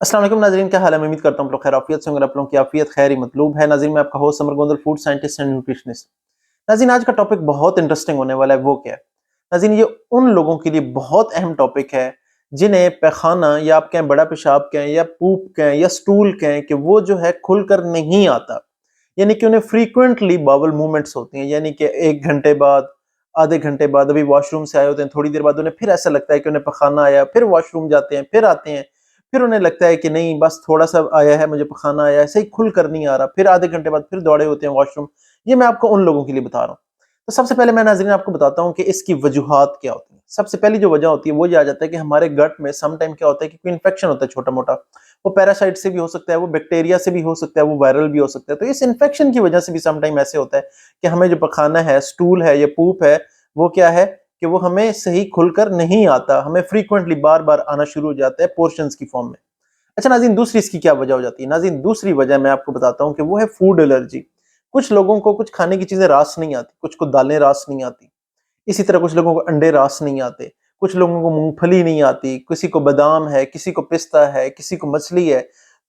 अस्सलाम वालेकुम नाज़रीन, क्या हाल है। मैं उम्मीद करता हूँ आप लोग खैर आफियत से होंगे। आप लोगों की आफियत खैर ही मतलूब है। नाज़रीन, मैं आपका host summer Gondal, food scientist and nutritionist. नाज़रीन, आज का टॉपिक बहुत इंटरेस्टिंग होने वाला है। वो क्या है नाज़रीन, ये उन लोगों के लिए बहुत अहम टॉपिक है जिन्हें पैखाना या आप कहें बड़ा पेशाब कहें या पूप कहें या स्टूल कहें कि वो जो है खुलकर नहीं आता। यानी कि उन्हें फ्रीक्वेंटली बावल मूवमेंट्स होती हैं, यानी कि 1 घंटे बाद, आधे घंटे बाद, अभी वॉशरूम से आए होते हैं, थोड़ी देर बाद उन्हें फिर ऐसा लगता है कि उन्हें पखाना आया, फिर वॉशरूम जाते हैं, फिर आते हैं, फिर उन्हें लगता है कि नहीं बस थोड़ा-सा आया है, मुझे पखाना आया है, सही खुलकर नहीं आ रहा, फिर आधे घंटे बाद फिर दौड़े होते हैं वॉशरूम। ये मैं आपको उन लोगों के लिए बता रहा हूँ। तो सबसे पहले मैं नाज़रीन आपको बताता हूँ कि इसकी वजूहात क्या होती हैं। सबसे पहली जो वजह होती है वो ये आ जाता है कि हमारे गट में सम टाइम क्या होता है कि कोई इन्फेक्शन होता है छोटा-मोटा। वो पैरासाइट से भी हो सकता है, वो बैक्टीरिया से भी हो सकता है, वो वायरल भी हो सकता है। तो इस इन्फेक्शन की वजह से भी सम टाइम ऐसे होता है कि हमें जो पखाना है, स्टूल है या पूप है, वो क्या है कि वो हमें सही खुलकर नहीं आता। हमें फ्रीक्वेंटली बार-बार आना शुरू हो जाता है पोर्शंस की फॉर्म में। अच्छा नाज़रीन, दूसरी इसकी क्या वजह हो जाती है? नाज़रीन, दूसरी वजह मैं आपको बताता हूँ कि वो है फूड एलर्जी। कुछ लोगों को कुछ खाने की चीज़ें रास नहीं आती, कुछ को दालें रास नहीं आती। इसी तरह कुछ लोगों को अंडे रास नहीं आते, कुछ लोगों को मूँगफली नहीं आती, किसी को बादाम है, किसी को पिस्ता है, किसी को मछली है।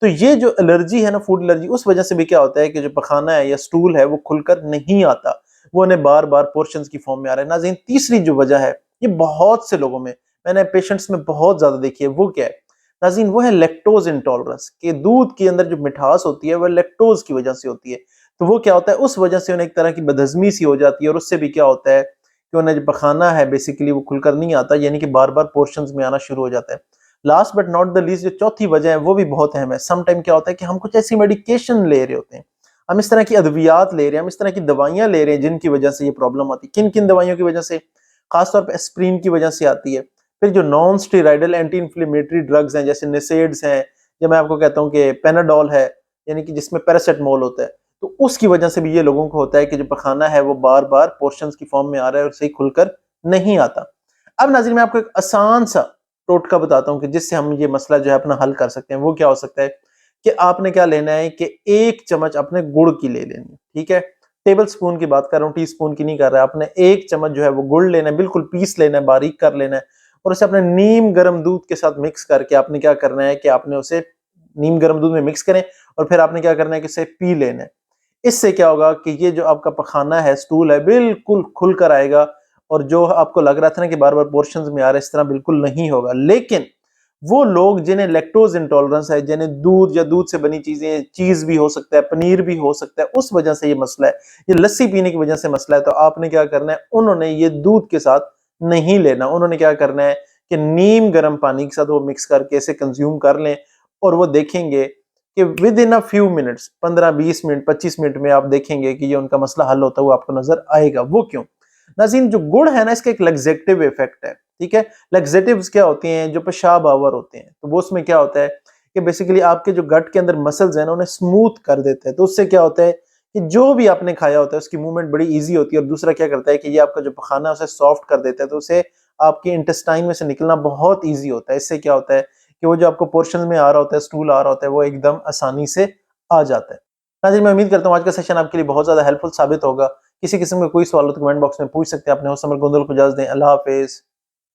तो ये जो एलर्जी है ना, फूड एलर्जी, उस वजह से भी क्या होता है कि जो पखाना है या स्टूल है वो खुलकर नहीं आता। वो उन्हें बार-बार पोर्शंस की फॉर्म में आ रहा है। नाज़रीन, तीसरी जो वजह है, ये बहुत से लोगों में, मैंने पेशेंट्स में बहुत ज़्यादा देखी है, वो क्या है? नाज़रीन, वो है लैक्टोज़ इंटॉलरेंस, कि दूध के अंदर जो मिठास होती है वो लैक्टोज़ की वजह से होती है। तो वो क्या होता है, उस वजह से उन्हें एक तरह की बदहज़मी सी हो जाती है और उससे भी क्या होता है कि उन्हें जो पखाना है बेसिकली वो खुलकर नहीं आता, यानी कि बार-बार पोर्शंस में आना शुरू हो जाता है। Last but not the least, जो चौथी वजह है वो भी बहुत अहम है। सम टाइम क्या होता है कि हम कुछ ऐसी मेडिकेशन ले रहे होते हैं, हम इस तरह की अद्वियात ले रहे हैं, हम इस तरह की दवाइयाँ ले रहे हैं जिनकी वजह से ये प्रॉब्लम आती है। किन-किन दवाइयों की वजह से? खास तौर पे एस्प्रिन की वजह से आती है। फिर जो non steroidal anti inflammatory drugs हैं जैसे निसेड्स हैं, या मैं आपको कहता हूँ कि पेनाडोल है, यानी कि जिसमें पैरासिटामोल होता है, तो उसकी वजह से भी ये लोगों को होता है कि जो पखाना है वो बार-बार पोर्शंस की फॉर्म में आ रहा है और सही खुलकर नहीं आता। अब नाज़रीन, मैं आपको एक आसान सा टोटका बताता हूँ कि जिससे हम ये मसला जो है अपना हल कर सकते हैं। वो क्या हो सकता है कि आपने क्या लेना है कि 1 चम्मच अपने गुड़ की ले लेनी है, ठीक है? टेबल स्पून की बात कर रहा हूँ, टी-स्पून की नहीं कर रहा। आपने 1 चम्मच जो है वो गुड़ लेना है, बिल्कुल पीस लेना है, बारीक कर लेना है और उसे अपने नीम गर्म दूध के साथ मिक्स करके आपने क्या करना है कि आपने उसे नीम गर्म दूध में मिक्स करें और फिर आपने क्या करना है कि उसे पी लेना है। इससे क्या होगा कि ये जो आपका पखाना है, स्टूल है, बिल्कुल खुल कर आएगा और जो आपको लग रहा था ना कि बार-बार पोर्शंस में आ रहा है, इस तरह बिल्कुल नहीं होगा। लेकिन वो लोग जिन्हें लैक्टोज़ इंटॉलरेंस है, जिन्हें दूध या दूध से बनी चीज़ें, चीज़ भी हो सकता है, पनीर भी हो सकता है, उस वजह से ये मसला है। ये लस्सी पीने की वजह से मसला है, तो आपने क्या करना है, उन्होंने ये दूध के साथ नहीं लेना। उन्होंने क्या करना है कि नीम गर्म पानी के साथ वो मिक्स करके इसे कंज़्यूम कर लें और वो देखेंगे कि with in a few minutes, 15-20 minute, 25 minute में आप देखेंगे कि ये उनका मसला हल होता हुआ आपको नज़र आएगा। वो क्यों? नाज़रीन, जो गुड़ है ना, इसका एक लैक्सेटिव इफ़ेक्ट है, ठीक है? लैक्सेटिव्स क्या होती हैं? जो पेशाब आवर होते हैं, तो वो उसमें क्या होता है कि बेसिकली आपके जो गट के अंदर मसल्स हैं ना, उन्हें स्मूथ कर देते हैं। तो उससे क्या होता है कि जो भी आपने खाया होता है उसकी मूवमेंट बड़ी ईज़ी होती है और दूसरा क्या करता है कि ये आपका जो पखाना है उसे सॉफ्ट कर देता है, तो उसे आपके इंटेस्टाइन में से निकलना बहुत ईज़ी होता है। इससे क्या होता है कि वो जो आपको पोर्शन में आ रहा होता है, स्टूल आ रहा होता है, वो एकदम आसानी से आ जाता है। नाज़रीन, मैं उम्मीद करता हूँ आज का सेशन आपके लिए बहुत ज़्यादा हेल्पफुल साबित होगा। किसी किस्म का कोई सवाल हो तो कमेंट बॉक्स में पूछ सकते हैं। अपने होस्ट समर गोंदल को इजाज़त दें। अल्लाह हाफ़िज़।